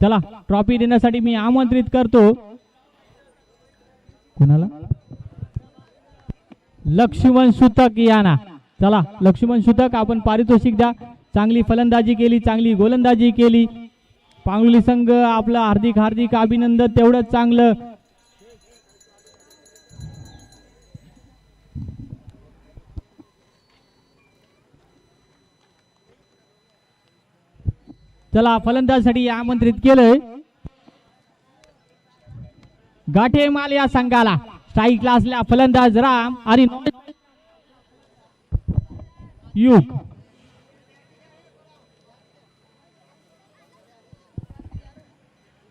चला ट्रॉफी देण्यासाठी मी आमंत्रित करतो कोणाला, लक्ष्मण सुतक यांना. चला लक्ष्मण सुतक, आपण पारितोषिक द्या. चांगली फलंदाजी केली, चांगली गोलंदाजी केली. पांगुली संघ आपलं हार्दिक हार्दिक अभिनंदन. तेवढंच चांगलं. चला फलंदाजीसाठी आमंत्रित केलंय गाठेमाल या संघाला. स्ट्राईकला असल्या फलंदाज राम आणि युग.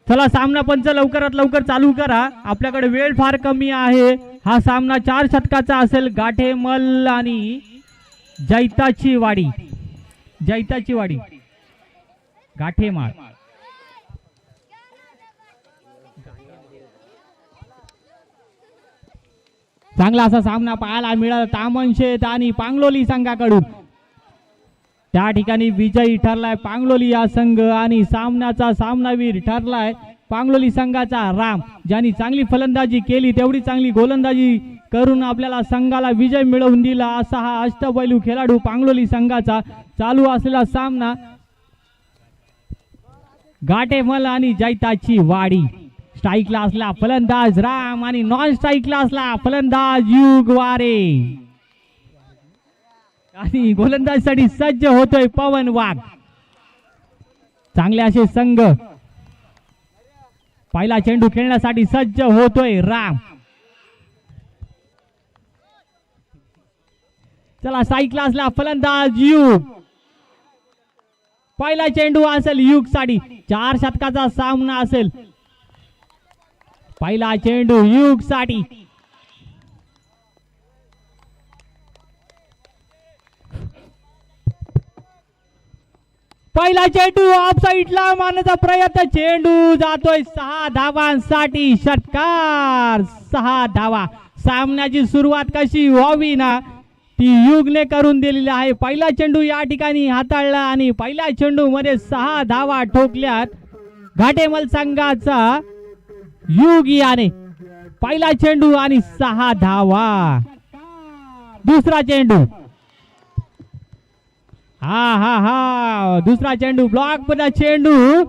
चला सामना पंच लवकरात लवकर चालू करा, आपल्याकडे वेळ फार कमी आहे. हा सामना 4 षटकाचा असेल. गाठेमल आणि जैताची वाडी. जैताची वाडी गाठेमाळ. चांगला असा सामना पाहायला मिळाला तामनशेत आणि पांगलोली संघाकडून. त्या ठिकाणी विजयी ठरलाय पांगलोली या संघ आणि सामन्याचा सामनावीर ठरलाय पांगलोली संघाचा राम, ज्यांनी चांगली फलंदाजी केली, तेवढी चांगली गोलंदाजी करून आपल्याला संघाला विजय मिळवून दिला. असा हा अष्टपैलू खेळाडू पांगलोली संघाचा. चालू असलेला सामना गाठेमल आणि जैताची वाडी. स्ट्राईकला असला फलंदाज राम आणि नॉन स्ट्राईकला असला फलंदाज युग वारे आणि गोलंदाजीसाठी सज्ज होतोय पवन वाघ. चांगले असे संघ. पहिला चेंडू खेळण्यासाठी सज्ज होतोय राम. चला स्ट्राईकला असला फलंदाज युग. पहिला चेंडू असेल युग साठी. 4 षटकाचा सामना असेल. पहिला चेंडू युग साठी. पहिला चेंडू ऑफ साइडला मारण्याचा प्रयत्न. चेंडू जातोय 6 धावांसाठी. षटकार 6 धावा. सामन्याची सुरुवात कशी व्हावी ना ती युगने करून दिलेली आहे. पहिला चेंडू या ठिकाणी हाताळला आणि पहिल्या चेंडू मध्ये 6 धावा ठोकल्यात घाटेमल संघाचा युग याने. पहिला चेंडू आणि 6 धावा. दुसरा चेंडू. हा हा हा दुसरा चेंडू ब्लॉक मध्ये चेंडू.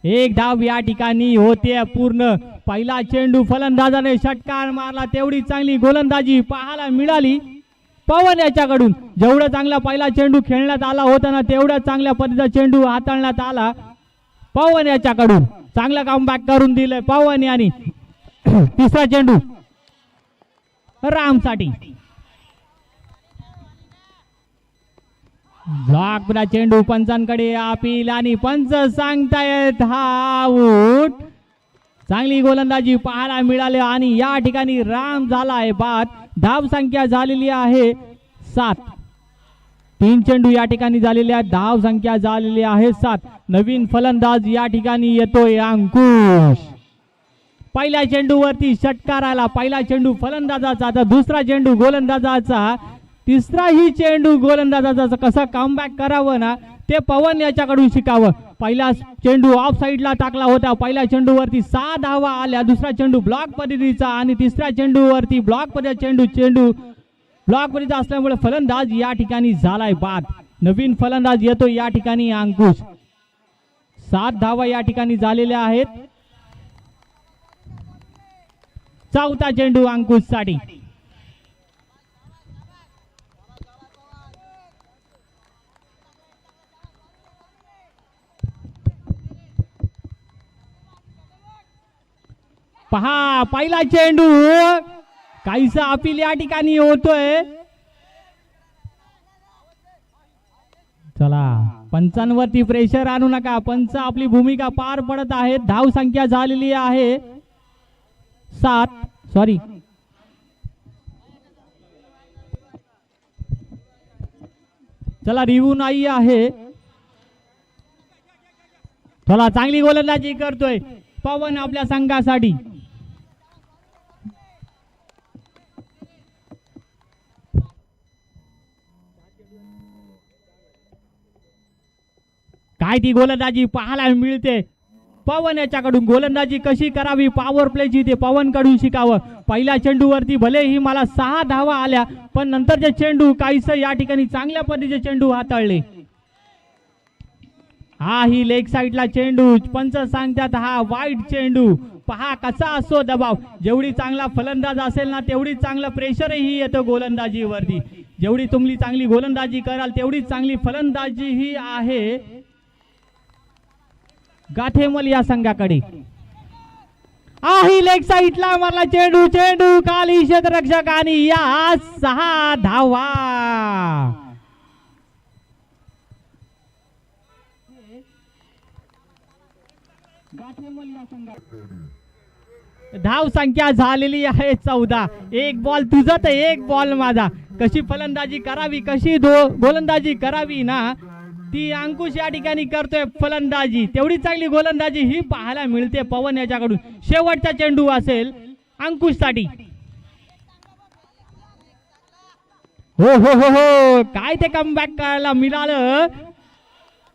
1 धाव या ठिकाणी होते पूर्ण. पहिला चेंडू फलंदाजाने षटकार मारला, तेवढी चांगली गोलंदाजी पाहायला मिळाली पवन याच्याकडून. जेवढा चांगला पहिला चेंडू खेळण्यात आला होता ना तेवढ्या चांगल्या पद्धतीचा चेंडू हाताळण्यात आला पवन याच्याकडून. चांगला कमबॅक करून दिलंय पवन यांनी. तिसरा चेंडू राम साठी. ब्लॉक चेंडू पंचांकडे अपील आणि पंच सांगतायत हा आऊट. चांगली गोलंदाजी पाहायला मिळाली आणि या ठिकाणी राम झालाय बाद. धाव संख्या झालेली आहे 7. 3 चेंडू या ठिकाणी झालेले आहेत. धाव संख्या झालेली आहे 7. नवीन फलंदाज या ठिकाणी येतोय अंकुश. पहिल्या चेंडूवरती षटकार आला. पहिला चेंडू फलंदाजाचा, आता दुसरा चेंडू गोलंदाजाचा, तिसराही चेंडू गोलंदाजाचा. कसा कमबॅक करावं ना ते पवन याच्याकडून शिकावं. पहिला चेंडू ऑफ साइडला टाकला होता. पहिल्या चेंडूवरती 6 धावा आल्या. दुसरा चेंडू ब्लॉक पद्धतीचा आणि तिसऱ्या चेंडूवरती ब्लॉक पद्धतीचा चेंडू ब्लॉक पद्धतीचा असल्यामुळे फलंदाज या ठिकाणी झालाय बाद. नवीन फलंदाज येतो या ठिकाणी अंकुश. 7 धावा या ठिकाणी झालेल्या आहेत. चौथा चेंडू अंकुश साठी. पहा पहिला चेंडू काहीसा अपील या ठिकाणी होतोय. चला पंचांवरती प्रेशर आणू नका. पंच आपली भूमिका पार पडत आहेत. धाव संख्या झालेली आहे 7. सॉरी चला रिव्ह्यू नाही आहे. चला चांगली गोलंदाजी करतोय पवन आपल्या संघासाठी. काय ती गोलंदाजी पाहायला मिळते. पवन याच्याकडून गोलंदाजी कशी करावी, पॉवर प्लेची ते पवन कडून शिकावं. पहिल्या चेंडूवरती भलेही मला 6 धावा आल्या, पण नंतरचे चेंडू काहीसं या ठिकाणी चांगल्या पद्धतीचे चेंडू हाताळले. हा ही लेग साईडला चेंडू, पंच सांगतात हा वाईट चेंडू. पहा कसा असतो दबाव, जेवढी चांगला फलंदाज असेल ना तेवढी चांगलं प्रेशरही येतं गोलंदाजीवरती. जेवढी तुम्ही चांगली गोलंदाजी कराल तेवढी चांगली फलंदाजी ही आहे गाठेमल या संघाकडे. ही लेग साईडला मारला चेंडू, चेंडू खाली क्षेत्ररक्षक आणि या 6 धावा. धाव संख्या झालेली आहे 14. एक बॉल तुझा तर एक बॉल माझा. कशी फलंदाजी करावी, कशी गोलंदाजी करावी ना, ती अंकुश या ठिकाणी करतोय फलंदाजी. तेवढी चांगली गोलंदाजी ही पाहायला मिळते पवन याच्याकडून. शेवटचा चेंडू असेल अंकुश साठी. हो हो हो हो, काय ते कमबॅक करायला मिळालं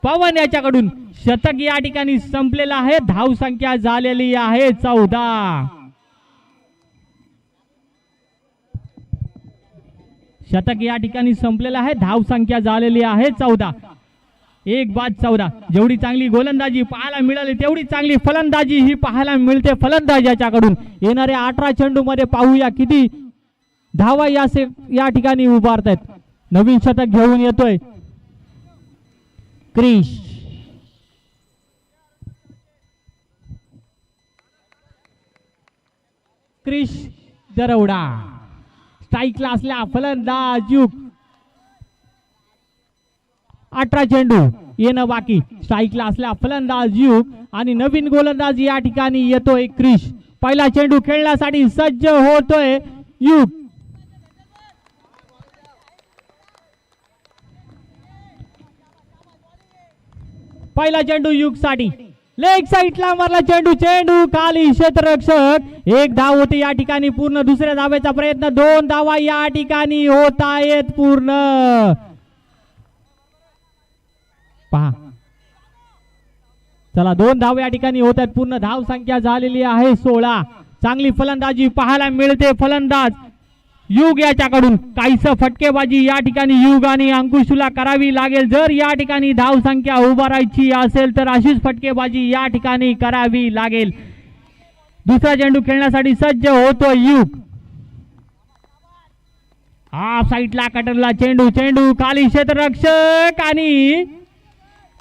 पवन याच्याकडून. शतक या ठिकाणी संपलेलं आहे. धाव संख्या झालेली आहे 14. शतक या ठिकाणी संपलेलं आहे. धाव संख्या झालेली आहे 14. 1-14. जेवढी चांगली गोलंदाजी पाहायला मिळाली तेवढी चांगली फलंदाजी ही पाहायला मिळते फलंदाजाच्याकडून. येणाऱ्या 18 चेंडू मध्ये पाहूया किती धावा या ठिकाणी उभारतायत. नवीन शतक घेऊन येतोय क्रिश. क्रिश दरवडा स्ट्राईकला असल्या फलंदाज युग. 18 चेंडू येणं बाकी. स्ट्राईकला असल्या फलंदाज युग आणि नवीन गोलंदाज या ठिकाणी येतोय क्रिश. पहिला चेंडू खेळण्यासाठी सज्ज होतोय युग. पहिला चेंडू युग साठी. लेग साईडला मारला चेंडू, चेंडू खाली क्षेत्ररक्षक. 1 धाव होते या ठिकाणी पूर्ण. दुसऱ्या धावेचा प्रयत्न. 2 धावा या ठिकाणी होत आहेत पूर्ण. पहा चला 2 धाव या ठिकाणी होत आहेत पूर्ण. धाव संख्या झालेली आहे 16. चांगली फलंदाजी पाहायला मिळते फलंदाज युग याच्याकडून. काहीसं फटकेबाजी या ठिकाणी युग आणि अंकुशला करावी लागेल. जर या ठिकाणी धाव संख्या उभारायची असेल तर अशीच फटकेबाजी या ठिकाणी करावी लागेल. दुसरा चेंडू खेळण्यासाठी सज्ज होतो युग. हाफ साईडला कटरला चेंडू, चेंडू खाली क्षेत्ररक्षक आणि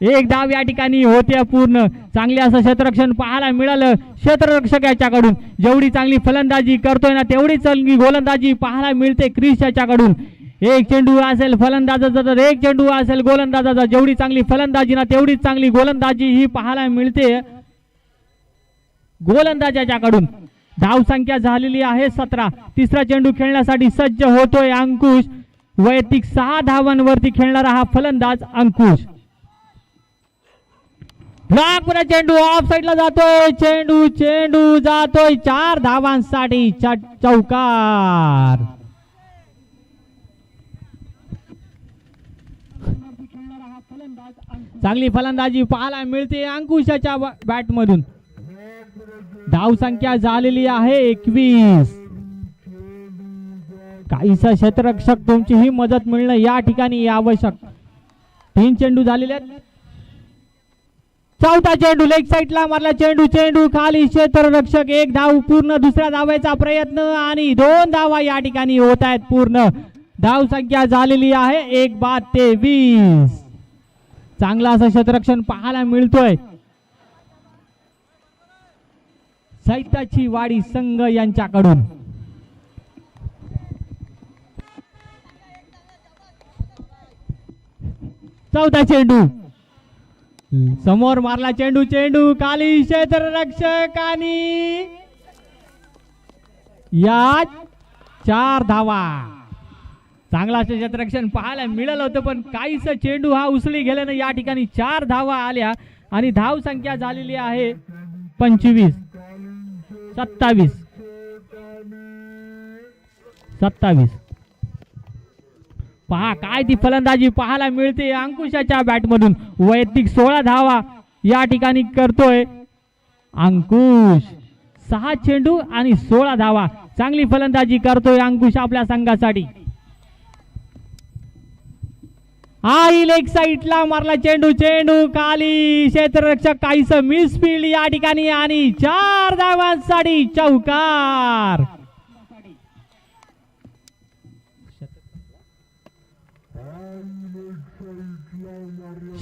1 धाव या ठिकाणी होते पूर्ण. चांगले असं क्षेत्ररक्षण पाहायला मिळालं क्षेत्ररक्षक याच्याकडून. जेवढी चांगली फलंदाजी करतोय ना तेवढी चांगली गोलंदाजी पाहायला मिळते क्रिश याच्याकडून. 1 चेंडू असेल फलंदाजाचा तर 1 चेंडू असेल गोलंदाजाचा. जेवढी चांगली फलंदाजी ना तेवढी चांगली गोलंदाजी ही पाहायला मिळते गोलंदाजाच्याकडून. धाव संख्या झालेली आहे 17. तिसरा चेंडू खेळण्यासाठी सज्ज होतोय अंकुश. वैयक्तिक 6 धावांवरती खेळणारा हा फलंदाज अंकुश. चेंडू ऑफ साईडला जातोय. चेंडू चेंडू जातोय 4 धावांसाठी चौकार. चांगली फलंदाजी पाहायला मिळते अंकुशाच्या बॅट मधून. धाव संख्या झालेली आहे 21. काहीसा क्षेत्ररक्षक तुमची ही मदत मिळणं या ठिकाणी आवश्यक. 3 चेंडू झालेले आहेत. चौथा चेंडू लेग साईडला मारला चेंडू, चेंडू खाली क्षेत्ररक्षक. 1 धाव पूर्ण. दुसऱ्या धावायचा प्रयत्न आणि 2 धावा या ठिकाणी होत आहेत पूर्ण. धाव संख्या झालेली आहे 1-23. चांगला असं क्षेत्ररक्षण पाहायला मिळतोय सैताची वाडी संघ यांच्याकडून. चौथा चेंडू समोर मारला चेंडू, चेंडू खाली क्षेत्ररक्षक आणि या 4 धावा. चांगला असं क्षेत्ररक्षण पाहायला मिळालं होतं पण काहीच चेंडू हा उसळी गेल्यानं या ठिकाणी 4 धावा आल्या आणि धाव संख्या झालेली आहे 25. 27. पहा काय ती फलंदाजी पाहायला मिळते अंकुशाच्या बॅटमधून. वैयक्तिक 16 धावा या ठिकाणी करतोय अंकुश. 6 चेंडू आणि 16 धावा. चांगली फलंदाजी करतोय अंकुश आपल्या संघासाठी. आई लेग साईडला मारला चेंडू. चेंडू खाली क्षेत्ररक्षक काहीस मिसफील्ड या ठिकाणी आणि 4 धावांसाठी चौकार.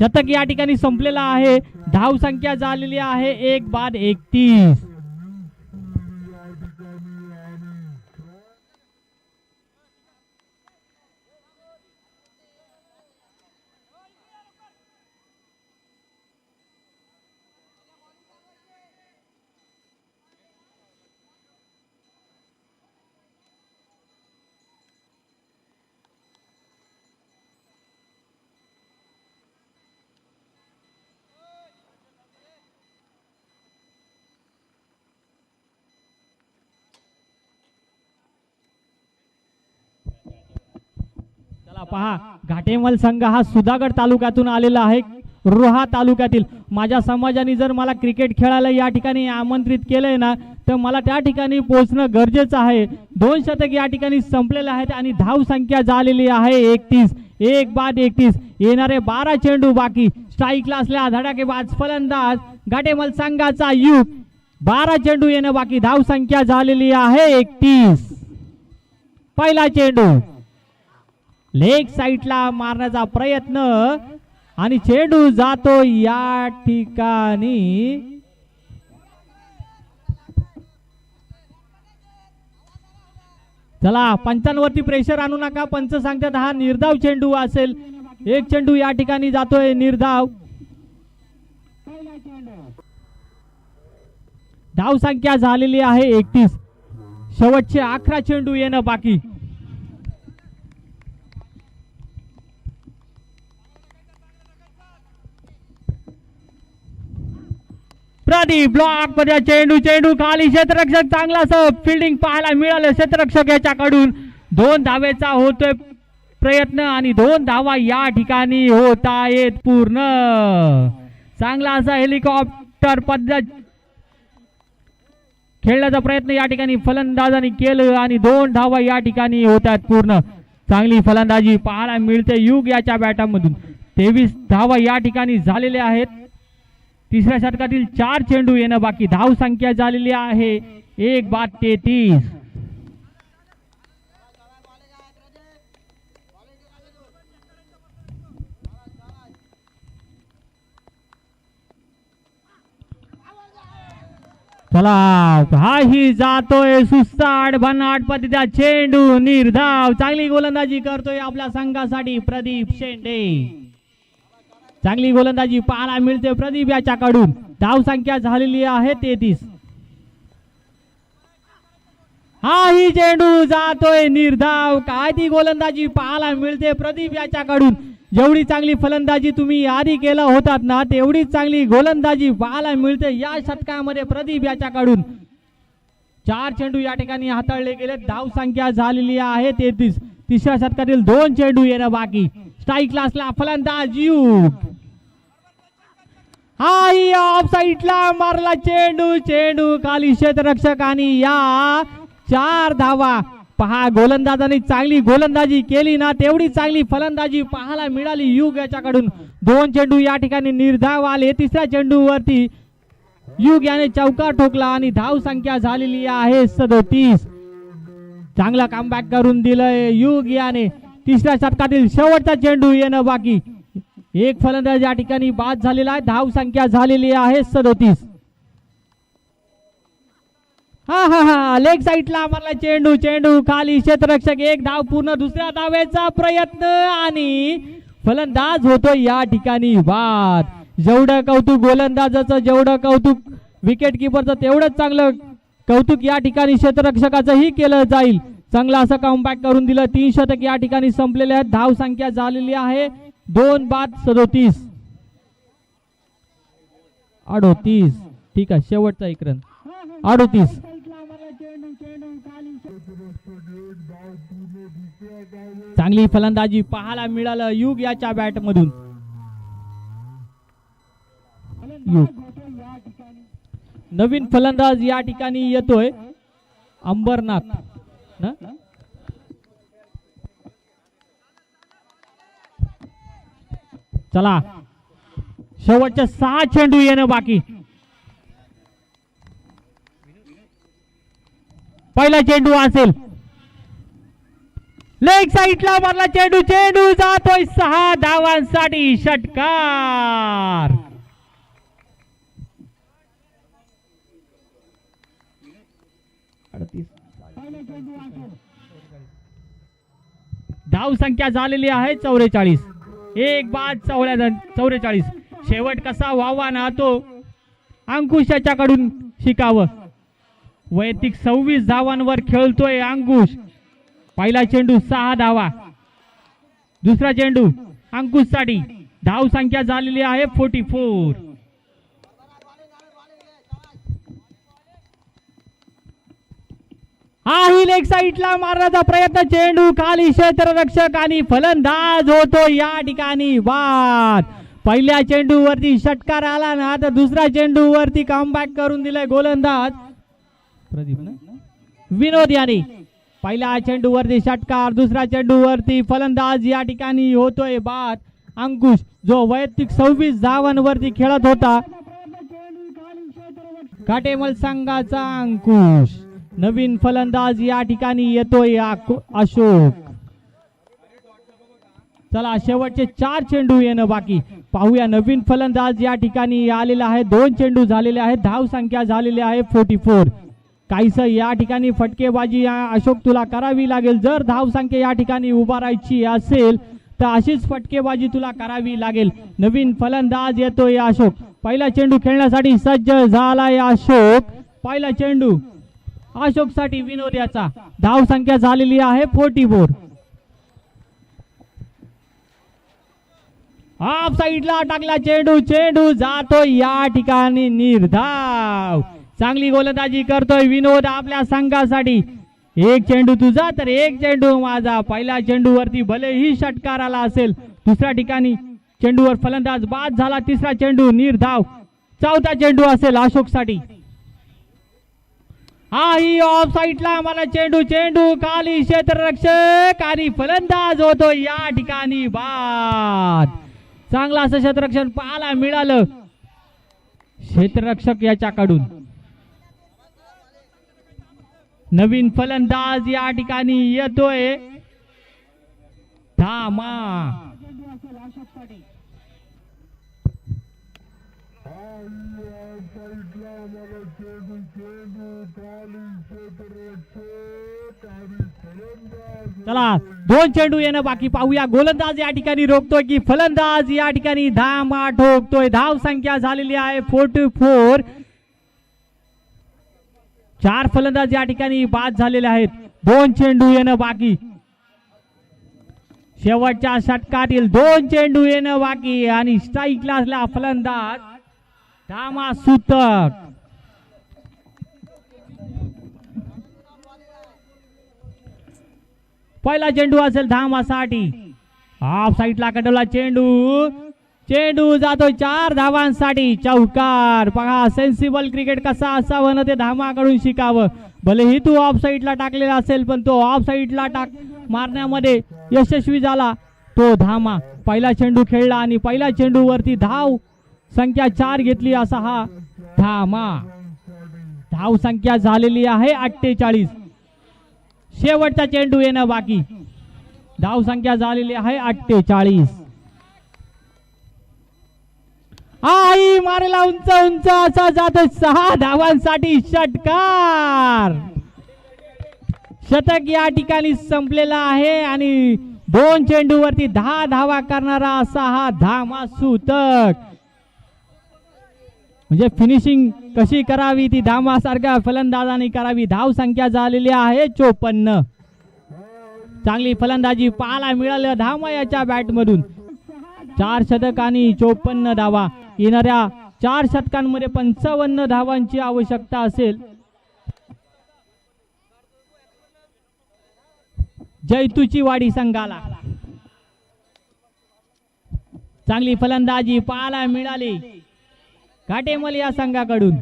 शतक या ठिकाणी संपलेला आहे. धाव संख्या झालेली आहे 1/31. पहा घाटेमल संघ हा सुधागड तालुक्यातून आलेला आहे. रोहा तालुक्यातील. माझ्या समाजाने जर मला क्रिकेट खेळायला या ठिकाणी आमंत्रित केलंय ना तर मला त्या ठिकाणी पोहोचणं गरजेचं आहे. 2 शतक या ठिकाणी संपलेले आहेत आणि धाव संख्या झालेली आहे 31. 1/31. येणारे 12 चेंडू बाकी. स्ट्राईकला असलेला धडाकेबाज फलंदाज घाटेमल संघाचा युग. 12 चेंडू येणं बाकी. धाव संख्या झालेली आहे 31. पहिला चेंडू लेग साईडला मारण्याचा प्रयत्न आणि चेंडू जातो या ठिकाणी. चला पंचांवरती प्रेशर आणू नका. पंच सांगतात हा निर्धाव चेंडू असेल. 1 चेंडू या ठिकाणी जातोय निर्धाव. धाव संख्या झालेली आहे 31. शेवटचे 11 चेंडू येणं बाकी. प्रदीप ब्लॉक मध्ये चेंडू. चेंडू खाली. क्षेत्ररक्षक चांगला असं फिल्डिंग पाहायला मिळालं क्षेत्ररक्षक याच्याकडून. 2 धावेचा होतोय प्रयत्न आणि 2 धावा या ठिकाणी होत आहेत पूर्ण. चांगला असा हेलिकॉप्टर पद्धत खेळण्याचा प्रयत्न या ठिकाणी फलंदाजांनी केलं आणि 2 धावा या ठिकाणी होत आहेत पूर्ण. चांगली फलंदाजी पाहायला मिळते युग याच्या बॅटामधून. 23 धावा या ठिकाणी झालेल्या आहेत. तिसऱ्या षटकातील 4 चेंडू येणं बाकी. धाव संख्या झालेली आहे 1/33. चला हाही जातोय सुस्ताड भन्नाट पद्धतीचा चेंडू. निर्धाव. चांगली गोलंदाजी करतोय आपल्या संघासाठी प्रदीप शेंडे. चांगली गोलंदाजी पाहायला मिळते प्रदीप याच्याकडून. धाव संख्या झालेली आहे 33. हा ही चेंडू जातोय निर्धाव. काय ती गोलंदाजी पाहायला मिळते प्रदीप याच्याकडून. जेवढी चांगली फलंदाजी तुम्ही आधी केला होतात ना तेवढी चांगली गोलंदाजी पाहायला मिळते या षटकामध्ये प्रदीप याच्याकडून. 4 चेंडू या ठिकाणी हाताळले गेले. धाव संख्या झालेली आहे 33. तिसऱ्या षटकातील 2 चेंडू येणं बाकी. स्ट्राईकला असला फलंदाज युग. हाही ऑफ साईडला मारला चेंडू. चेंडू खाली क्षेत्ररक्षक आणि या 4 धावा. पहा गोलंदाजाने चांगली गोलंदाजी केली ना तेवढी चांगली फलंदाजी पाहायला मिळाली युग याच्याकडून. 2 चेंडू या ठिकाणी निर्धाव आले. तिसऱ्या चेंडूवरती युग याने चौकार ठोकला आणि धाव संख्या झालेली आहे 37. चांगला कमबॅक करून दिलंय युग याने. तिसऱ्या षटकातील शेवटचा चेंडू येणं बाकी. 1 फलंदाज या ठिकाणी बाद झालेला आहे. धाव संख्या झालेली आहे 37. हा लेग साईडला मारला चेंडू. चेंडू खाली क्षेत्ररक्षक. 1 धाव पूर्ण. दुसऱ्या धावेचा प्रयत्न आणि फलंदाज होतो या ठिकाणी बाद. जेवढं कौतुक गोलंदाजाचं जेवढं कौतुक विकेट किपरचं तेवढंच चांगलं कौतुक या ठिकाणी क्षेत्ररक्षकाचंही केलं जाईल. चांगला असं कमबॅक करून दिलं. 3 शतक या ठिकाणी संपलेले आहेत. धाव संख्या झालेली आहे 2/37. 38. ठीक आहे शेवटचा 1 रन. 38. चांगली फलंदाजी पाहायला मिळालं युग याच्या बॅट मधून. नवीन फलंदाज या ठिकाणी येतोय अंबरनाथ ना. चला शेवटच्या 6 चेंडू येणं बाकी. पहिला चेंडू असेल लेग साइडला मारला चेंडू. चेंडू जातोय 6 धावांसाठी षटकार. धाव संख्या झालेली आहे 44. एक बाद 44. शेवट कसा व्हावा ना तो अंकुश याच्याकडून शिकावं. वैयक्तिक 26 धावांवर खेळतोय अंकुश. पहिला चेंडू 6 धावा. दुसरा चेंडू अंकुश साठी. धाव संख्या झालेली आहे 44. ही लेग साइडला मारण्याचा प्रयत्न. चेंडू खाली क्षेत्ररक्षक आणि फलंदाज होतो या ठिकाणी बाद. पहिल्या चेंडू वरती षटकार आला ना तर दुसऱ्या चेंडू वरती कमबॅक करून दिलाय गोलंदाज प्रदीप ना विनोद याने. पहिल्या चेंडू वरती षटकार. दुसऱ्या चेंडू वरती फलंदाज या ठिकाणी होतोय बाद. अंकुश जो वैयक्तिक 26 धावांवरती खेळत होता काटेमल संघाचा अंकुश. नवीन फलंदाज या ठिकाणी येतोय अशोक. चला शेवटचे 4 चेंडू येणं बाकी. पाहूया नवीन फलंदाज या ठिकाणी आलेला आहे. 2 चेंडू झालेले आहेत. धाव संख्या झालेली आहे 44. काहीस या ठिकाणी फटकेबाजी अशोक तुला करावी लागेल. जर धाव संख्या या ठिकाणी उभा राहायची असेल तर अशीच फटकेबाजी तुला करावी लागेल. नवीन फलंदाज येतोय अशोक. पहिला चेंडू खेळण्यासाठी सज्ज झालाय अशोक. पहिला चेंडू अशोक साठी विनोद याचा. धाव संख्या झालेली आहे 44. ऑफ साइडला टाकला चेंडू. चेंडू जातो या ठिकाणी निर्धाव. चांगली गोलंदाजी करतोय विनोद आपल्या संघासाठी. एक चेंडू तुझा तर एक चेंडू माझा. पहिल्या चेंडू वरती भलेही षटकार आला असेल. दुसऱ्या ठिकाणी चेंडूवर फलंदाज बाद झाला. तिसरा चेंडू निर्धाव. चौथा चेंडू असेल अशोक साठी. ही ऑफ साइडला मला चेंडू. चेंडू खाली क्षेत्ररक्षक आणि फलंदाज होतो या ठिकाणी बाद. चांगला असं क्षेत्ररक्षण पाहायला मिळालं क्षेत्ररक्षक याच्याकडून. नवीन फलंदाज या ठिकाणी येतोय धामा. चला 2 चेंडू येणं बाकी. पाहूया गोलंदाज या ठिकाणी रोखतोय की फलंदाज या ठिकाणी धामा ठोकतोय. धाव संख्या झालेली आहे 44. 4 फलंदाज या ठिकाणी बाद झालेले आहेत. 2 चेंडू येणं बाकी. शेवटच्या षटकातील 2 चेंडू येणं बाकी आणि स्ट्राईकला असलेला फलंदाज धामा सुतक. पहिला चेंडू असेल धामासाठी. ऑफ साइडला कडवला चेंडू. चेंडू जातो 4 धावांसाठी चौकार. बघा सेन्सिबल क्रिकेट कसा असावं ना ते धामाकडून शिकावं. भलेही तू ऑफ साइडला टाकलेला असेल पण तो ऑफ साइडला मारण्यामध्ये यशस्वी झाला तो धामा. पहिला चेंडू खेळला आणि पहिल्या चेंडू वरती धाव संख्या 4 घेतली असा हा धामा. धाव संख्या झालेली आहे 48. शेवटचा चेंडू येणं बाकी. धाव संख्या झालेली आहे 48. मारेला उंच उंच असा जातो 6 धावांसाठी षटकार. शतक या ठिकाणी संपलेला आहे आणि 2 चेंडू वरती 10 धावा करणारा असा हा धामा सुतक. म्हणजे फिनिशिंग कशी करावी ती धामासारख्या फलंदाजाने करावी. धाव संख्या झालेली आहे 54. चांगली फलंदाजी पाहायला मिळाली धामा याच्या बॅट मधून. 4 शतक आणि 54 धावा. येणाऱ्या 4 शतकांमध्ये 55 धावांची आवश्यकता असेल. जैतूची वाडी संघाला. चांगली फलंदाजी पाहायला मिळाली घाटेमल या संघाकडून.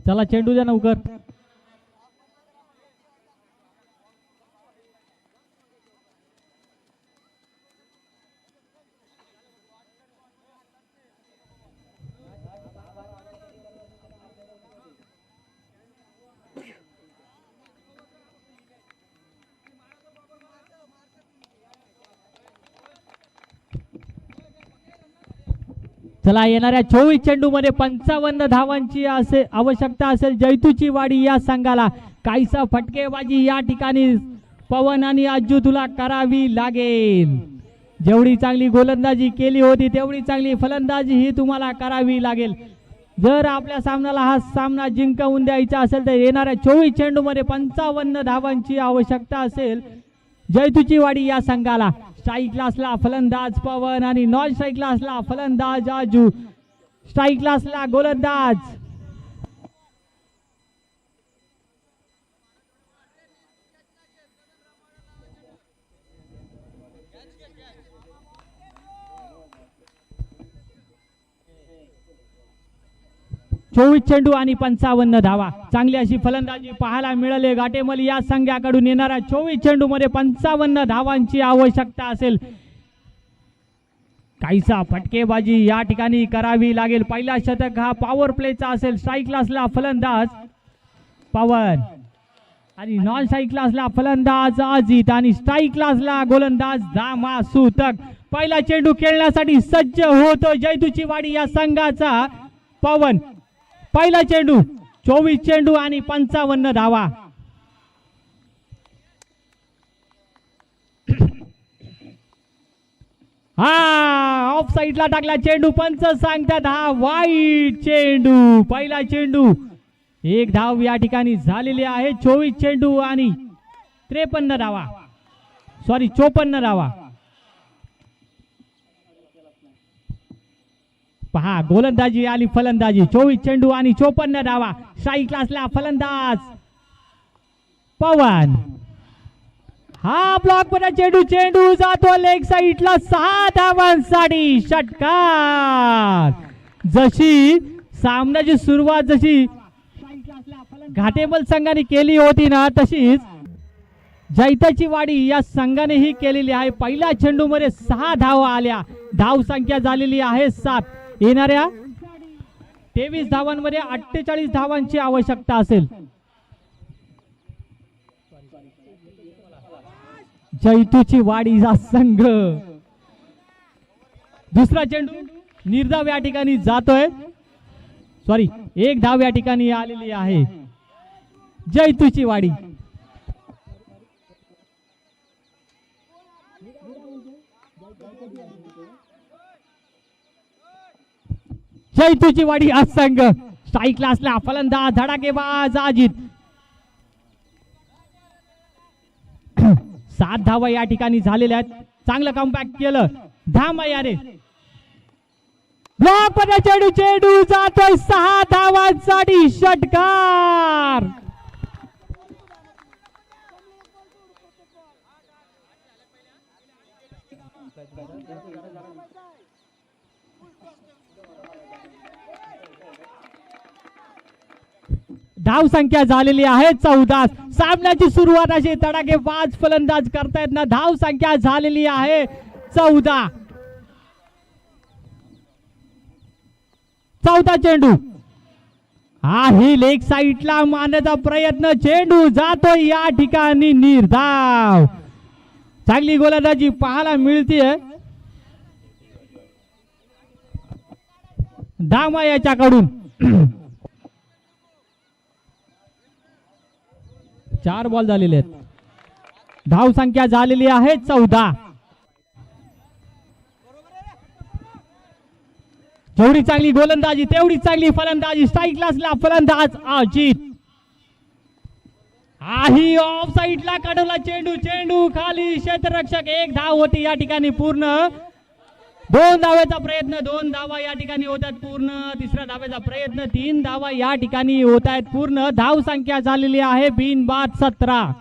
चला चेंडू द्या लवकर. चला येणाऱ्या 24 चेंडू मध्ये 55 धावांची आवश्यकता असेल जैतूची वाडी या संघाला. काहीसा फटकेबाजी या ठिकाणी पवन आणि अज्जू तुला करावी लागेल. जेवढी चांगली गोलंदाजी केली होती तेवढी चांगली फलंदाजी ही तुम्हाला करावी लागेल जर आपल्या सामन्याला हा सामना जिंकवून द्यायचा असेल तर. येणाऱ्या 24 चेंडू मध्ये 55 धावांची आवश्यकता असेल जैतूची वाडी या संघाला. स्ट्राईक क्लासला फलंदाज पवन आणि नॉन स्ट्राईक क्लासला फलंदाज आजू. स्ट्राईक क्लासला गोलंदाज चोवीस चेंडू आणि 55 धावा. चांगली अशी फलंदाजी पाहायला मिळाली घाटेमल या संघाकडून. येणाऱ्या 24 चेंडू मध्ये 55 धावांची आवश्यकता असेल. काहीसा फटकेबाजी या ठिकाणी करावी लागेल. पहिला शतक हा पॉवर प्लेचा असेल. स्ट्राईक क्लासला फलंदाज पवन आणि नॉन स्ट्राईक क्लासला फलंदाज अजित आणि स्ट्राईक क्लासला गोलंदाज धामा सुतक. पहिला चेंडू खेळण्यासाठी सज्ज होतो जैतूची वाडी या संघाचा पवन. पहिला चेंडू 24 चेंडू आणि 55 धावा. हा ऑफ साइडला टाकला चेंडू. पंच सांगतात हा वाईट चेंडू. पहिला चेंडू 1 धाव या ठिकाणी झालेली आहे. 24 चेंडू आणि 53 धावा 54 धावा. पहा गोलंदाजी आली फलंदाजी. 24 चेंडू आणि 54 धावा. स्ट्राईक क्लासला फलंदाज पवन. हा ब्लॉक मध्ये चेंडू. चेंडू जातो लेग साईडला 6 धावांसाठी षटकार. जशी सामन्याची सुरुवात जशी घाटेमल संघाने केली होती ना तशीच जैताची वाडी या संघानेही केलेली आहे. पहिल्या चेंडू मध्ये 6 धावा आल्या. धाव संख्या झालेली आहे 7. येणाऱ्या 23 धावांमध्ये 48 धावांची आवश्यकता असेल. जैतूची वाडीचा संघ. दुसरा चेंडू निर्धाव या ठिकाणी जातोय. 1 धाव या ठिकाणी आलेली आहे जैतूची वाडी. जैतूची वाडी हा संघ. स्ट्राईक क्लासला फलंदाज धडाकेबाज अजित. 7 धावा या ठिकाणी झालेल्या आहेत. चांगलं कमबॅक केलं धामा याने. ब्लॉक मध्ये चेंडू. चेंडू जातोय 6 धावांसाठी षटकार. धाव संख्या झालेली आहे 14. सामन्याची सुरुवात अशी तडाखेबाज फलंदाज करतायत ना. धाव संख्या झालेली आहे 14. चौथा चेंडू हा ही लेग साईडला मारण्याचा प्रयत्न, चेंडू जातो या ठिकाणी निर्धाव. चांगली गोलंदाजी पाहायला मिळते धामा याच्याकडून. 4 बॉल झालेले आहेत. धाव संख्या झालेली आहे 14. जेवढी चांगली गोलंदाजी तेवढी चांगली फलंदाजी. स्ट्राईक क्लासला फलंदाज अजित. ही ऑफ साईडला काढवला चेंडू, चेंडू खाली क्षेत्ररक्षक. 1 धाव होती या ठिकाणी पूर्ण. 2 धावाचा प्रयत्न, 2 धावा या ठिकाणी होत आहेत पूर्ण. तिसऱ्या धाव्याचा प्रयत्न, 3 धावा या ठिकाणी होत आहेत पूर्ण. धाव संख्या झालेली आहे बिनबाद 17.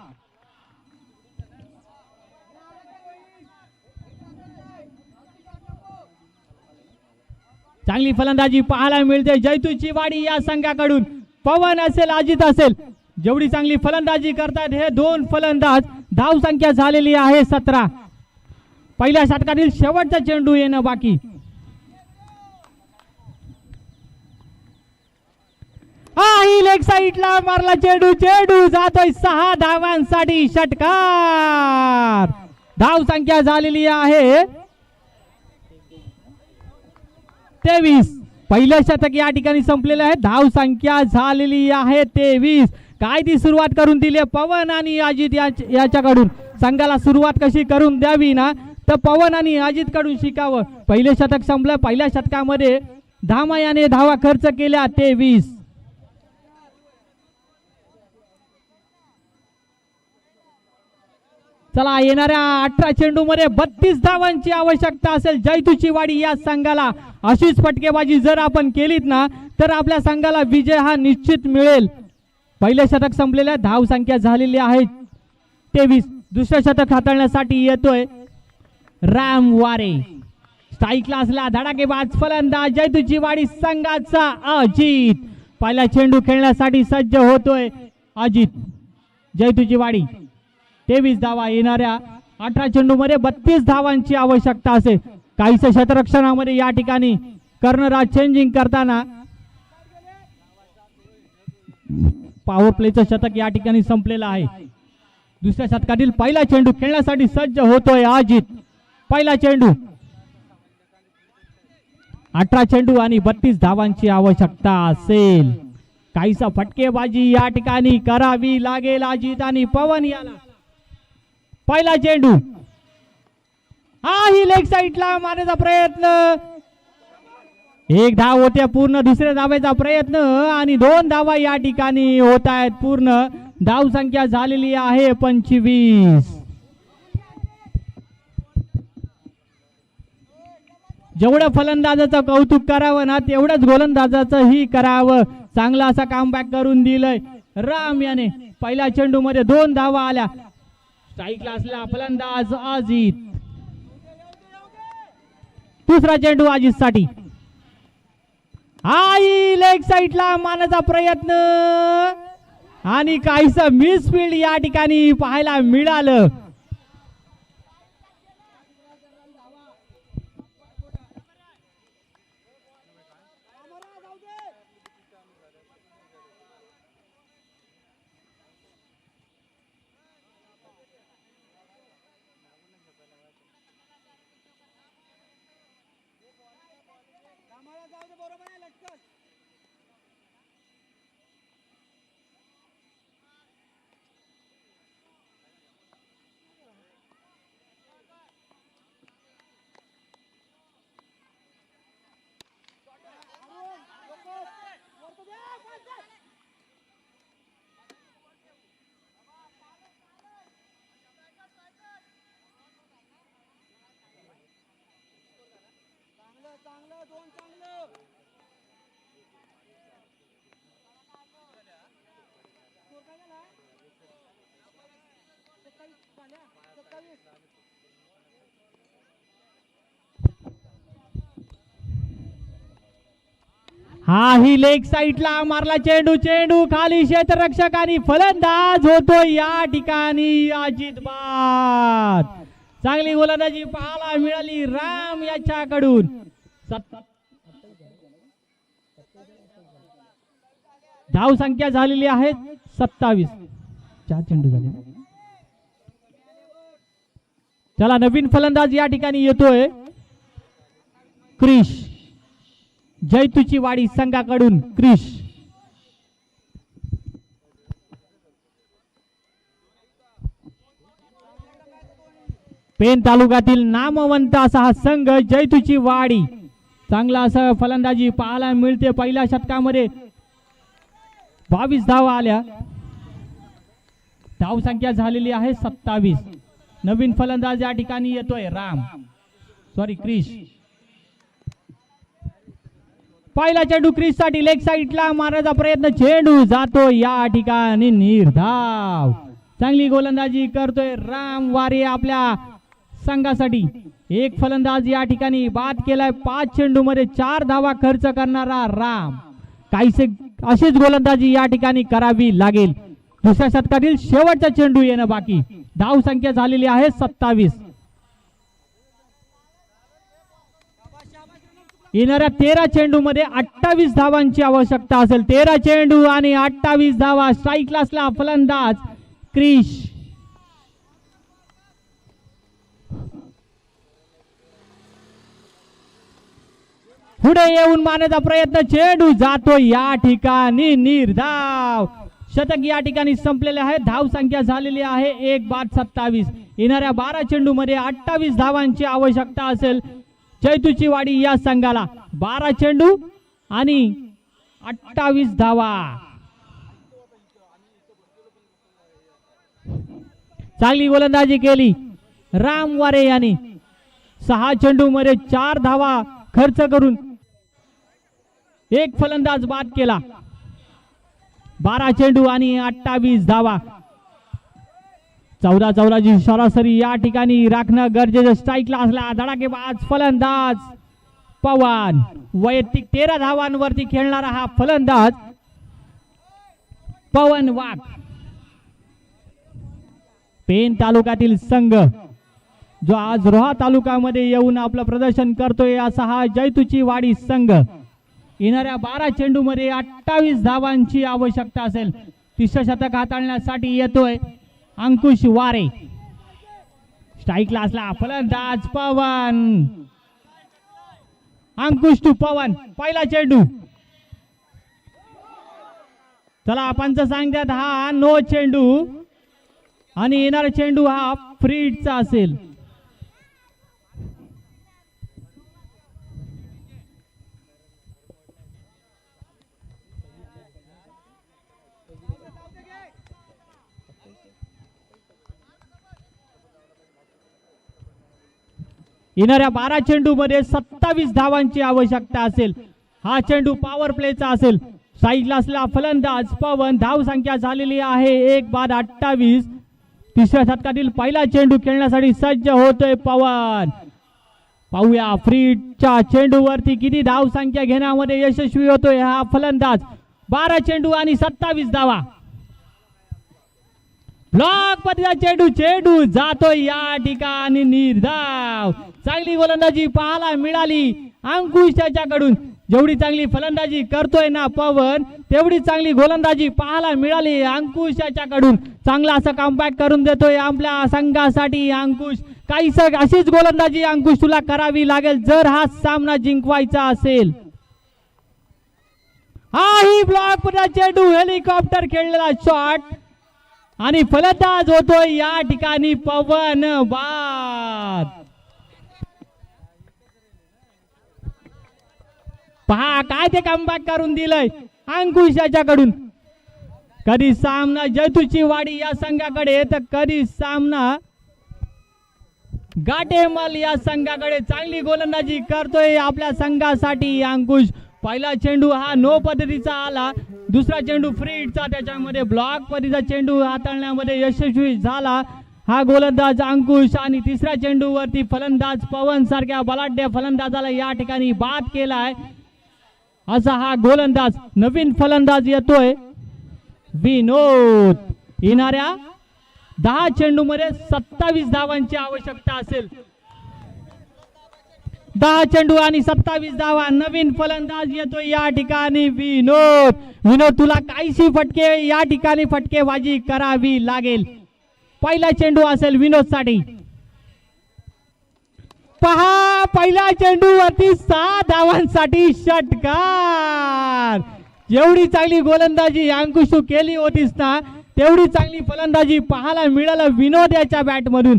चांगली फलंदाजी पाहायला मिळते जैतूची वाडी या संघाकडून. पवन असेल अजित असेल, जेवढी चांगली फलंदाजी करतात हे 2 फलंदाज. धाव संख्या झालेली आहे 17. पहिल्या षटकातील शेवटचा चेंडू येणं बाकी. ही लेग साईडला मारला चेंडू, चेंडू जातोय 6 धावांसाठी. षटकार. धाव संख्या झालेली आहे 23. पहिलं शतक या ठिकाणी संपलेलं आहे. धाव संख्या झालेली आहे 23. काय ती सुरुवात करून दिली पवन आणि अजित याच्याकडून. संघाला सुरुवात कशी करून द्यावी ना, तर पवन आणि अजित कडून शिकावं. पहिले शतक संपलं. पहिल्या शतकामध्ये धामा याने धावा खर्च केल्या 23. चला येणाऱ्या 18 चेंडू मध्ये 32 धावांची आवश्यकता असेल जैतूची वाडी या संघाला. अशीच फटकेबाजी जर आपण केलीत ना तर आपल्या संघाला विजय हा निश्चित मिळेल. पहिले शतक संपलेल्या, धाव संख्या झालेली आहे 23. दुसरे शतक हाताळण्यासाठी येतोय राम वारे. स्ट्राईक क्लासला धडाकेबाज फलंदाज जैतूची वाडी संघाचा अजित. पहिला चेंडू खेळण्यासाठी सज्ज होतोय अजित. जैतूची वाडी 23 धावा. येणाऱ्या 18 चेंडू मध्ये 32 धावांची आवश्यकता असेल. काहीच क्षेत्ररक्षणामध्ये या ठिकाणी कर्णराज चेंजिंग करताना पॉवर प्लेचं शतक या ठिकाणी संपलेलं आहे. दुसऱ्या शतकातील पहिला चेंडू खेळण्यासाठी सज्ज होतोय अजित. पहिला चेंडू 18 चेंडू आणि 32 धावांची आवश्यकता असेल. काहीसा फटकेबाजी या ठिकाणी करावी लागेल अजित आणि पवन याला. पहिला चेंडू ही लेग साईडला मारण्याचा प्रयत्न. 1 धाव होते पूर्ण. दुसऱ्या धावेचा प्रयत्न आणि 2 धावा या ठिकाणी होत आहेत पूर्ण. धाव संख्या झालेली आहे 25. जेवढं फलंदाजाचं कौतुक करावं ना तेवढंच गोलंदाजाचं ही करावं. चांगला असा कामबॅक करून दिलंय राम याने. पहिल्या चेंडू मध्ये 2 धावा आल्या. स्ट्राईक क्लासला फलंदाज अजित. दुसरा चेंडू अजित साठी. लेग साईडला मारण्याचा प्रयत्न आणि काहीसं मिसफील्ड या ठिकाणी पाहायला मिळालं. ही लेग साईडला मारला चेंडू, चेंडू खाली क्षेत्ररक्षक आणि फलंदाज होतो या ठिकाणी अजित बाद. चांगली गोलंदाजी पाहायला मिळाली राम याच्याकडून. धाव संख्या झालेली आहे 27. 4 चेंडू झाले. चला नवीन फलंदाज या ठिकाणी येतोय क्रिश. जैतूची वाडी संघाकडून क्रिश. पेन तालुक्यातील नामवंत असा हा संघ जैतूची वाडी. चांगला असा फलंदाजी पाहायला मिळते. पहिल्या षटकामध्ये 22 धावा आल्या. धाव संख्या झालेली आहे 27. नवीन फलंदाज या ठिकाणी येतोय क्रिश. पहिला चेंडू क्रिश साठी लेग साइडला मारण्याचा प्रयत्न. चेंडू जातो या ठिकाणी निर्धाव. चांगली गोलंदाजी करतोय राम वारे आपल्या संघासाठी. एक फलंदाज या ठिकाणी बाद केलाय. 5 चेंडू मध्ये 4 धावा खर्च करणारा राम. काहीसे अशीच गोलंदाजी या ठिकाणी करावी लागेल. दुसऱ्या षटकातील शेवटचा चेंडू येणं बाकी. धाव संख्या झालेली आहे 27. येणाऱ्या 13 चेंडू मध्ये 28 धावांची आवश्यकता असेल. 13 चेंडू आणि 28 धावा. स्ट्राईक असला फलंदाज क्रिश. पुढे येऊन मारण्याचा प्रयत्न. चेंडू जातो या ठिकाणी निर्धाव. शतक या ठिकाणी संपलेले आहे. धाव संख्या झालेली आहे 1/27. येणाऱ्या 12 चेंडू मध्ये 28 धावांची आवश्यकता असेल जैतूची वाडी या संघाला. 12 चेंडू आणि 28 धावा. चांगली गोलंदाजी केली राम वारे यांनी. 6 चेंडू मध्ये 4 धावा खर्च करून एक फलंदाज बाद केला. 12 चेंडू आणि 28 धावा. 14 ची सरासरी या ठिकाणी राखणं गरजेचं. स्ट्राईकला असला धडाकेबाज फलंदाज पवन. वैयक्तिक 13 धावांवरती खेळणारा हा फलंदाज पवन वाघ. पेन तालुक्यातील संघ जो आज रोहा तालुक्यामध्ये येऊन आपलं प्रदर्शन करतोय असा हा जैतूची वाडी संघ. येणाऱ्या 12 चेंडू मध्ये 28 धावांची आवश्यकता असेल. तिसरं शतक हाताळण्यासाठी येतोय अंकुश वारे. स्ट्राईकला असला फलंदाज पवन. अंकुश टू पवन. पहिला चेंडू. चला पंच सांगतात हा नो चेंडू आणि येणारा चेंडू हा फ्रीडचा असेल. येणाऱ्या 12 चेंडू मध्ये 27 धावांची आवश्यकता असेल. हा चेंडू पॉवर प्लेचा असेल. साईडला असलेला फलंदाज पवन. धाव संख्या झालेली आहे 1/28. तिसऱ्या षटकातील पहिला चेंडू खेळण्यासाठी सज्ज होतोय पवन. पाहूया फ्रीडच्या चेंडूवरती किती धाव संख्या घेण्यामध्ये यशस्वी होतोय हा फलंदाज. 12 चेंडू आणि 27 धावा. ब्लॉक पद्धतीचा चेंडू. चेंडू जातो या ठिकाणी निर्धाव. चांगली गोलंदाजी पाहायला मिळाली अंकुश त्याच्याकडून. जेवढी चांगली फलंदाजी करतोय ना पवन तेवढी चांगली गोलंदाजी पाहायला मिळाली अंकुश त्याच्याकडून. चांगला असं कमबॅक करून देतोय आपल्या संघासाठी अंकुश. काहीच अशीच गोलंदाजी अंकुश तुला करावी लागेल जर हा सामना जिंकवायचा असेल. हा ही ब्लॉक पद्धतीचा चेंडू. हेलिकॉप्टर खेळलेला शॉट आणि फलंदाज होतोय या ठिकाणी पवन बाद. पहा काय ते कमबॅक करून दिलंय अंकुश याच्याकडून. कधी सामना जैतूची वाडी या संघाकडे तर कधी सामना गाटेमल या संघाकडे. चांगली गोलंदाजी करतोय आपल्या संघासाठी अंकुश. पहिला चेंडू हा नो पद्धतीचा आला. दुसरा चेंडू फ्रीडचा. त्याच्यामध्ये ब्लॉक पद्धतीचा चेंडू हाताळण्यामध्ये यशस्वी झाला हा गोलंदाज अंकुश. आणि तिसऱ्या चेंडू वरती फलंदाज पवन सारख्या बलाढ्य फलंदाजाला या ठिकाणी बाद केलाय असा हा गोलंदाज. नवीन फलंदाज येतोय विनोद. येणाऱ्या 10 चेंडू मध्ये 27 धावांची आवश्यकता असेल. 10 चेंडू आणि 27 धावा. नवीन फलंदाज येतो या ठिकाणी विनोद. विनोद तुला काहीशी फटके या ठिकाणी फटकेबाजी करावी लागेल. पहिला चेंडू असेल विनोद साठी. पहा पहिल्या चेंडूवरती 6 धावांसाठी षटकार. जेवढी चांगली गोलंदाजी अंकुश तू केली होतीस ना तेवढी चांगली फलंदाजी पाहायला मिळालं विनोद याच्या बॅट मधून.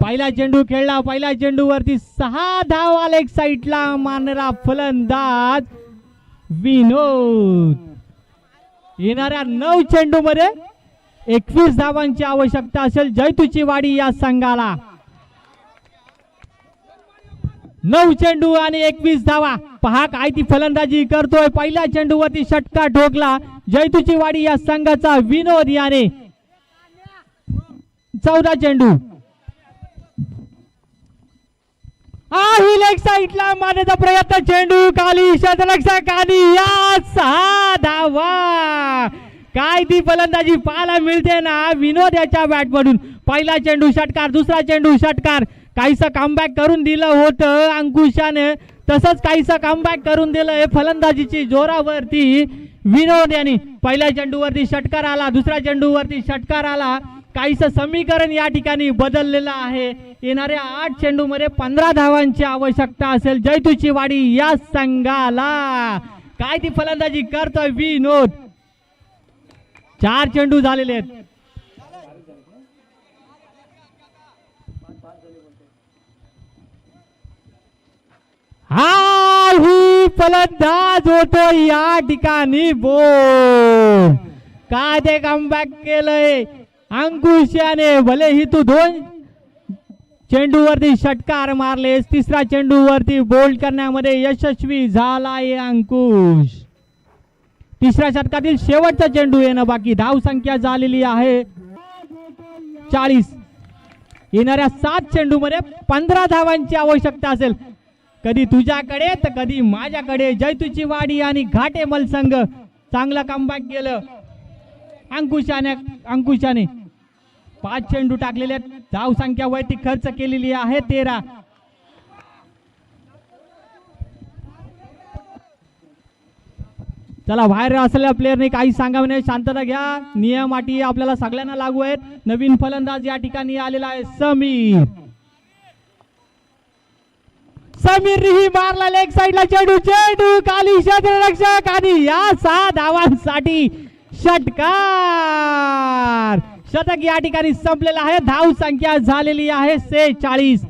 पहिला चेंडू खेळला. पहिल्या चेंडूवरती 6 धावा लेग साईडला मारणारा फलंदाज विनोद. येणाऱ्या 9 चेंडू मध्ये 21 धावांची आवश्यकता असेल जैतूची वाडी या संघाला. 9 चेंडू आणि 21 धावा. पहा काय ती फलंदाजी करतोय. पहिल्या चेंडूवरती षटकार ठोकला जैतूची वाडी या संघाचा विनोद याने. 14 चेंडू ही लेग साईडला मारण्याचा प्रयत्न. चेंडू खाली षटरक्षक आणि या 6 धावा. काय ती फलंदाजी पाहायला मिळते ना विनोद याच्या बॅट मधून. पहिला चेंडू षटकार. दुसरा चेंडू षटकार. काहीसं कमबॅक करून दिलं होतं अंकुशाने. तसंच काहीसं कमबॅक करून दिलं फलंदाजीची जोरावरती विनोद यांनी. पहिल्या चेंडूवरती षटकार आला. दुसऱ्या चेंडूवरती षटकार आला. काहीसं समीकरण या ठिकाणी बदललेलं आहे. येणाऱ्या 8 चेंडू मध्ये 15 धावांची आवश्यकता असेल जैतूची वाडी या संघाला. काय ती फलंदाजी करतोय विनोद. 4 चेंडू झालेले आहेत. ही फलंदाज होतो या ठिकाणी बोल. काय ते कमबॅक केलंय अंकुश याने. भले ही तू 2 चेंडूवरती षटकार मारलेस. तिसरा चेंडूवरती बोल्ड करण्यामध्ये यशस्वी झालाय अंकुश. तिसऱ्या षटकातील शेवटचा चेंडू येणं बाकी. धाव संख्या झालेली आहे 40. येणाऱ्या 7 चेंडू मध्ये 15 धावांची आवश्यकता असेल. कधी तुझ्याकडे तर कधी माझ्याकडे. जैतूची वाडी आणि घाटेमल संघ चांगला कमबॅक केलं अंकुशाने. 5 चेंडू टाकलेले आहेत. धाव संख्या वैयक्तिक खर्च केलेली आहे 13. चला बाहेर असलेल्या प्लेयरने काही सांगावं नाही. शांतता घ्या. नियम अटी आपल्याला सगळ्यांना लागू आहेत. नवीन फलंदाज या ठिकाणी आलेला आहे समीर. समीरही मारला लेग साईडला चेंडू. चेंडू खाली क्षेत्ररक्षक आणि या 6 धावांसाठी षटकार. शतक या ठिकाणी संपलेला आहे. धाव संख्या झालेली आहे 46.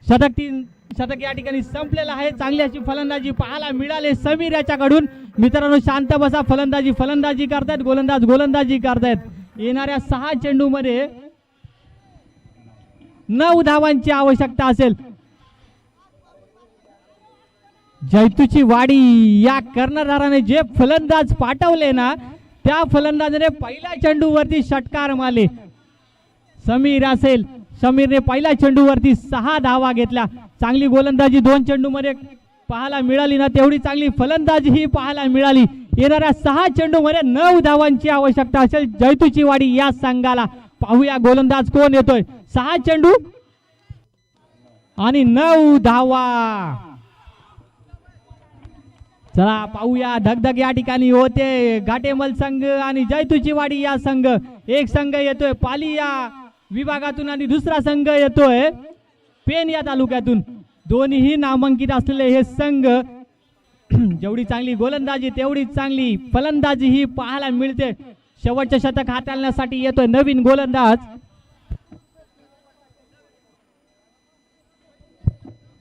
शतक या ठिकाणी संपलेला आहे. चांगली अशी फलंदाजी पाहायला मिळाले समीर याच्याकडून. मित्रांनो शांत बसा. फलंदाजी करतायत. गोलंदाजी करतायत. येणाऱ्या 6 चेंडू मध्ये 9 धावांची आवश्यकता असेल. जैतूची वाडी या कर्णधाराने जे फलंदाज पाठवले ना त्या फलंदाजाने पहिल्या चेंडूवरती षटकार मारले. समीरने पहिल्या चेंडूवरती 6 धावा घेतल्या. चांगली गोलंदाजी 2 चेंडू मध्ये पाहायला मिळाली ना तेवढी चांगली फलंदाजी ही पाहायला मिळाली. येणाऱ्या 6 चेंडू मध्ये 9 धावांची आवश्यकता असेल जैतूची वाडी या संघाला. पाहूया गोलंदाज कोण येतोय. 6 चेंडू आणि 9 धावा. चला पाहूया. धगधग या ठिकाणी होते. घाटेमल संघ आणि जैतूची वाडी या संघ. एक संघ येतोय पाली या विभागातून आणि दुसरा संघ येतोय पेन या तालुक्यातून. दोन्हीही नामांकित असलेले हे संघ. जेवढी चांगली गोलंदाजी तेवढी चांगली फलंदाजी ही पाहायला मिळते. शेवटचे शतक हाताळण्यासाठी येतोय नवीन गोलंदाज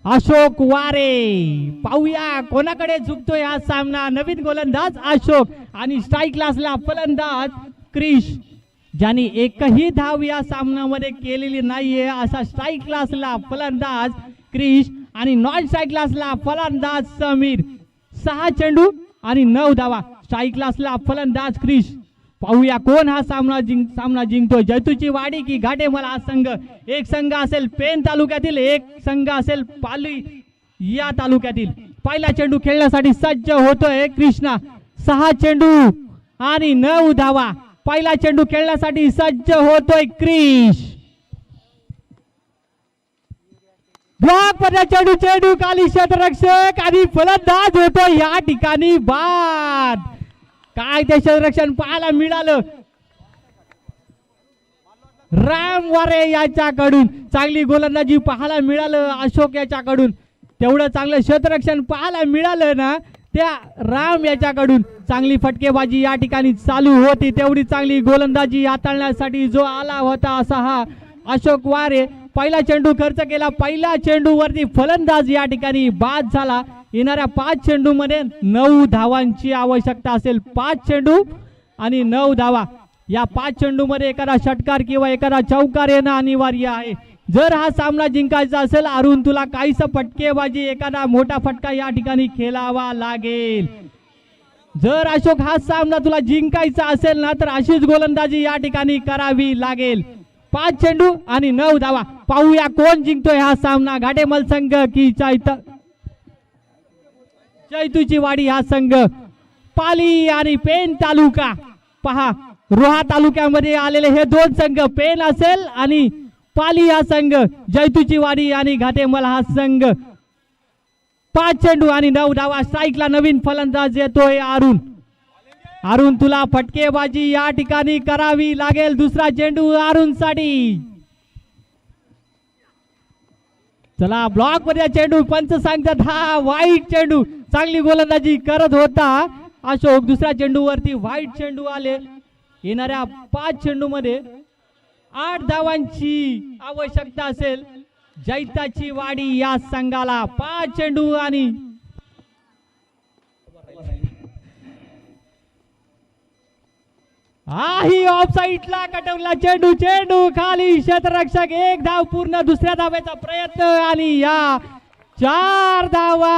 अशोक वारे. पाहूया कोणाकडे झुकतोय हा सामना. नवीन गोलंदाज अशोक आणि स्ट्राईक क्लासला फलंदाज क्रिश. ज्यांनी एकही धाव या सामन्यामध्ये केलेली नाहीये असा स्ट्राईक क्लासला फलंदाज क्रिश आणि नॉन स्ट्राईक क्लासला फलंदाज समीर. 6 चेंडू आणि 9 धावा. स्ट्राईक क्लासला फलंदाज क्रिश. पाहूया कोण हा सामना जिंकतो. जैतूची वाडी की घाटेमल हा संघ. एक संघ असेल पेन तालुक्यातील. एक संघ असेल पाली या तालुक्यातील. पहिला चेंडू खेळण्यासाठी सज्ज होतोय कृष्णा. 6 चेंडू आणि 9 धावा. पहिला चेंडू खेळण्यासाठी सज्ज होतोय क्रिश. ब्लॉक मध्ये चेंडू चेंडू खाली क्षेत्ररक्षक आणि फलंदाज होतो या ठिकाणी बाद. काय ते क्षेत्ररक्षण पाहायला मिळालं राम वारे याच्याकडून. चांगली गोलंदाजी पाहायला मिळालं अशोक याच्याकडून. तेवढं चांगलं क्षेत्ररक्षण पाहायला मिळालं ना त्या राम याच्याकडून. चांगली फटकेबाजी या ठिकाणी चालू होती. तेवढी चांगली गोलंदाजी हाताळण्यासाठी जो आला होता असा हा अशोक वारे. पहिला चेंडू खर्च केला. पहिल्या चेंडूवरती फलंदाज या ठिकाणी बाद झाला. येणाऱ्या 5 चेंडू मध्ये 9 धावांची आवश्यकता असेल. 5 चेंडू आणि 9 धावा. या 5 चेंडू मध्ये एखादा षटकार किंवा एखादा चौकार येणं अनिवार्य आहे. जर हा सामना जिंकायचा असेल अरुण तुला काहीच फटकेबाजी एखादा मोठा फटका या ठिकाणी खेळावा लागेल. जर अशोक हा सामना तुला जिंकायचा असेल ना तर अशीच गोलंदाजी या ठिकाणी करावी लागेल. 5 चेंडू आणि 9 धावा. पाहूया कोण जिंकतोय हा सामना घाटेमल संघ की चैतूची वाडी हा संघ. पाली आणि पेन तालुका. पहा रोहा तालुक्यामध्ये आलेले हे 2 संघ पेन असेल आणि पाली हा संघ. जैतूची वाडी आणि घाटेमल हा संघ. 5 चेंडू आणि 9 धावा. स्ट्राईकला नवीन फलंदाज येतोय अरुण. अरुण तुला फटकेबाजी या ठिकाणी करावी लागेल. दुसरा चेंडू अरुण साठी. चला ब्लॉक मध्ये चेंडू पंच सांगतात हा वाईट चेंडू. चांगली गोलंदाजी करत होता अशोक. दुसऱ्या चेंडूवरती वाईट चेंडू आले. येणाऱ्या 5 चेंडू मध्ये 8 धावांची आवश्यकता असेल जैताची वाडी या संघाला. 5 चेंडू आणि ही ऑफ साइडला कटवला चेंडू. चेंडू खाली क्षेत्ररक्षक. 1 धाव पूर्ण. दुसऱ्या धावेचा प्रयत्न आणि या 4 धावा.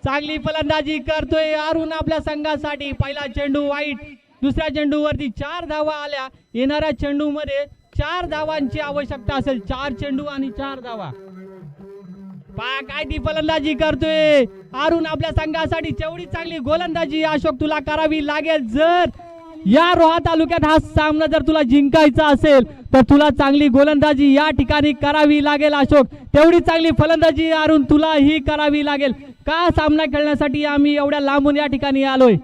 चांगली फलंदाजी करतोय अरुण आपल्या संघासाठी. पहिला चेंडू वाईट. दुसऱ्या चेंडूवरती 4 धावा आल्या. येणाऱ्या चेंडू मध्ये 4 धावांची आवश्यकता असेल. 4 चेंडू आणि 4 धावा. पहा काय ती फलंदाजी करतोय अरुण आपल्या संघासाठी. तेवढी चांगली गोलंदाजी अशोक तुला करावी लागेल. जर या रोहा तालुक्यात हा सामना जर तुला जिंकायचा असेल तर तुला चांगली गोलंदाजी या ठिकाणी करावी लागेल अशोक. तेवढी चांगली फलंदाजी अरुण तुला ही करावी लागेल. का सामना खेळण्यासाठी आम्ही एवढ्या लांबून या ठिकाणी आलोय.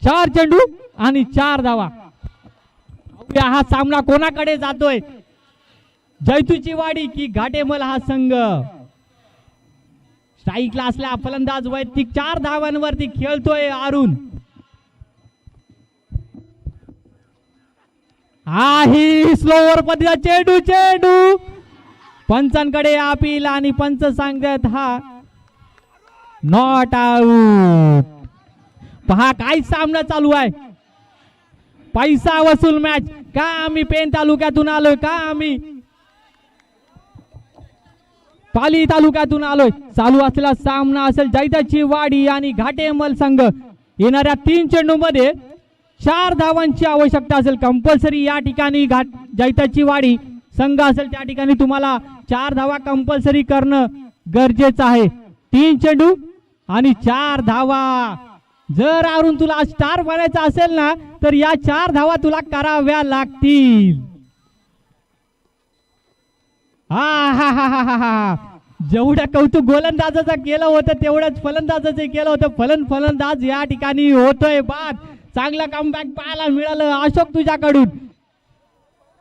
4 चेंडू आणि 4 धावा. हा सामना कोणाकडे जातोय. जैतूची वाडी की घाटेमल हा संघ. स्ट्राईकला असल्या फलंदाज वैयक्तिक 4 धावांवरती खेळतोय अरुण. ही स्लोवर पद्धतीचा चेंडू. चेंडू पंचांकडे अपील आणि पंच सांगतात हा नॉट आउट. पहा काय सामना चालू आहे. पैसा वसूल मॅच. का आम्ही पेन तालुक्यातून आलोय. का आम्ही पाली तालुक्यातून आलोय. चालू असलेला सामना असेल जैताची वाडी आणि घाटेमल संघ. येणाऱ्या 3 चेंडू मध्ये 4 धावांची आवश्यकता असेल कंपल्सरी. या ठिकाणी जैताची वाडी संघ असेल त्या ठिकाणी तुम्हाला 4 धावा कंपल्सरी करणं गरजेचं आहे. 3 चेंडू आणि 4 धावा. जर अरुण तुला स्टार बनायचा असेल ना तर या 4 धावा तुला कराव्या लागतील. जेवढं कौतुक गोलंदाजाचं केलं होतं तेवढंच फलंदाजाचं केलं होतं. फलंदाज या ठिकाणी होतोय बाद. चांगलं कमबॅक पाहायला मिळालं अशोक तुझ्याकडून.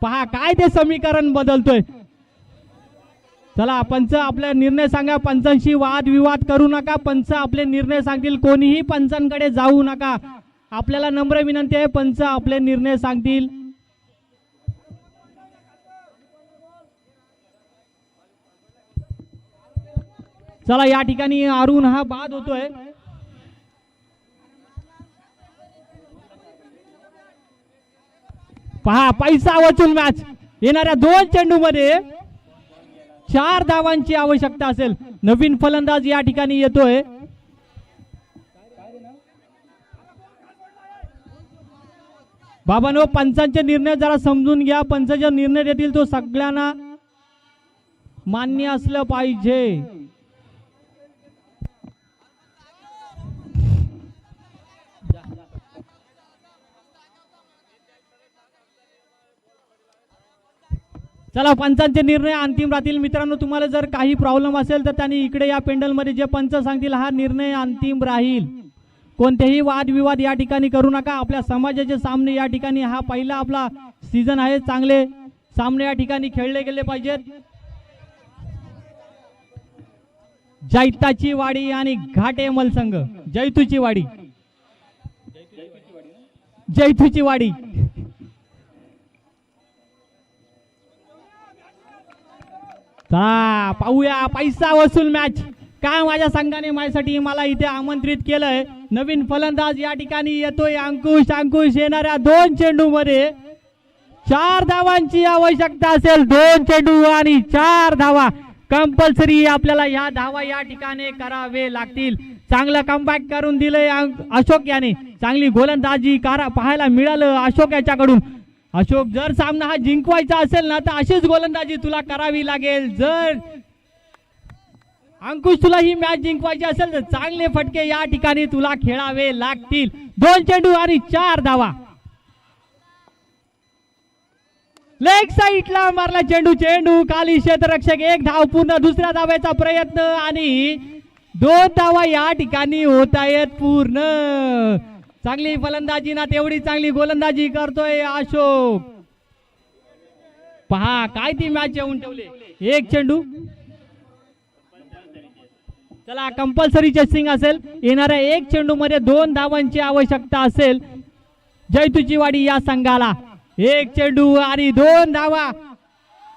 पहा काय ते समीकरण बदलतोय. चला पंच आपले निर्णय सांगा. पंचांशी वाद विवाद करू नका. पंच आपले निर्णय सांगतील. कोणीही पंचांकडे जाऊ नका. आपल्याला नम्र विनंती आहे. पंच आपले निर्णय सांगतील. चला या ठिकाणी अरुण हा बाद होतोय. पहा पैसा वसूल मॅच. येणाऱ्या 2 चेंडू मध्ये 4 धावांची आवश्यकता असेल. नवीन फलंदाज या ठिकाणी येतोय. बाबांनो पंचांचे निर्णय जरा समजून घ्या. पंच जो निर्णय देतील तो सगळ्यांना मान्य असलं पाहिजे. चला पंचांचे निर्णय अंतिम राहतील मित्रांनो. तुम्हाला जर काही प्रॉब्लेम असेल तर त्यांनी इकडे या पेंडलमध्ये जे पंच सांगतील हा निर्णय अंतिम राहील. कोणतेही वादविवाद या ठिकाणी करू नका. आपल्या समाजाचे सामने या ठिकाणी हा पहिला आपला सीझन आहे. चांगले सामने या ठिकाणी खेळले गेले पाहिजेत. जैताची वाडी आणि घाटे मलसंघ. जैतूची वाडी, जैतूची वाडी. चला पाहूया पैसा वसूल मॅच. काय माझ्या संघाने माझ्यासाठी मला इथे आमंत्रित केलंय. नवीन फलंदाज या ठिकाणी येतोय अंकुश. अंकुश येणाऱ्या 2 चेंडू मध्ये 4 धावांची आवश्यकता असेल. 2 चेंडू आणि 4 धावा कंपल्सरी आपल्याला या धावा या ठिकाणी करावे लागतील. चांगलं कमबॅक करून दिलंय अशोक याने. चांगली गोलंदाजी पाहायला मिळालं अशोक याच्याकडून. अशोक जर सामना हा जिंकवायचा असेल ना तर अशीच गोलंदाजी तुला करावी लागेल. जर अंकुश तुला ही मॅच जिंकवायची असेल तर चांगले फटके या ठिकाणी तुला खेळावे लागतील. 2 चेंडू आणि 4 धावा. लेग साईडला मारला चेंडू. चेंडू खाली क्षेत्ररक्षक. 1 धाव पूर्ण. दुसऱ्या धाव्याचा प्रयत्न आणि 2 धावा या ठिकाणी होत आहेत पूर्ण. चांगली फलंदाजी ना तेवढी चांगली गोलंदाजी करतोय अशोक. पहा काय ती मॅच येऊन ठेवले. 1 चेंडू. चला कंपल्सरी चेसिंग असेल. येणाऱ्या 1 चेंडू मध्ये 2 धावांची आवश्यकता असेल जैतूची वाडी या संघाला. 1 चेंडू आणि 2 धावा.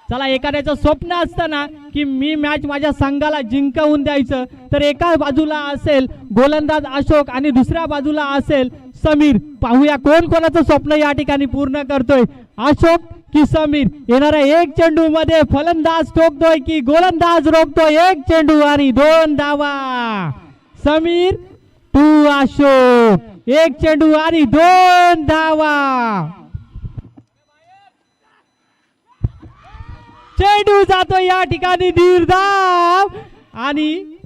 चला एखाद्याचं स्वप्न असतं ना की मी मॅच माझ्या संघाला जिंकवून द्यायचं तर एका बाजूला असेल गोलंदाज अशोक आणि दुसऱ्या बाजूला असेल समीर. पाहूया कोण कोणाचं स्वप्न या ठिकाणी पूर्ण करतोय, अशोक की समीर. येणाऱ्या 1 चेंडू मध्ये फलंदाज ठोकतोय की गोलंदाज रोखतोय. 1 चेंडू आणि 2 धावा. समीर टू अशोक. 1 चेंडू आणि 2 धावा. चेंडू जातो या ठिकाणी निर्धाव आणि